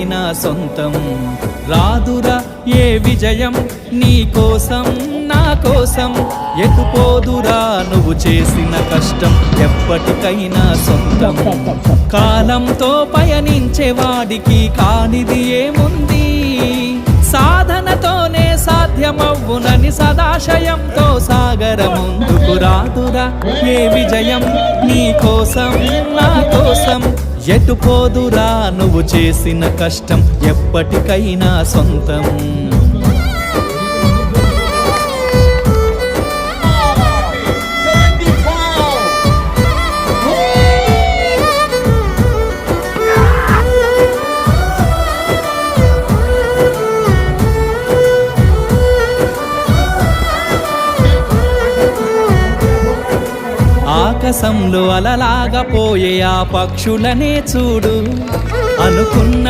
ఎప్పటికైనా సొంతం. రాదురా ఏ విజయం నీ కోసం నా కోసం, ఎటుపోదురా నువ్వు చేసిన కష్టం ఎప్పటికైనా సొంతం. కాలంతో పయనించే వాడికి కానిది ఏముంది, సాధనతోనే సాధ్యమవ్వునని సదాశయంతో సాగర ముందుకు. రాదురా ఏ విజయం నీ కోసం నా కోసం, ఎటుపోదురా నువ్వు చేసిన కష్టం ఎప్పటికైనా సొంతం. ఆకాశంలో అలలాగా పోయే ఆ పక్షులనే చూడు, అనుకున్న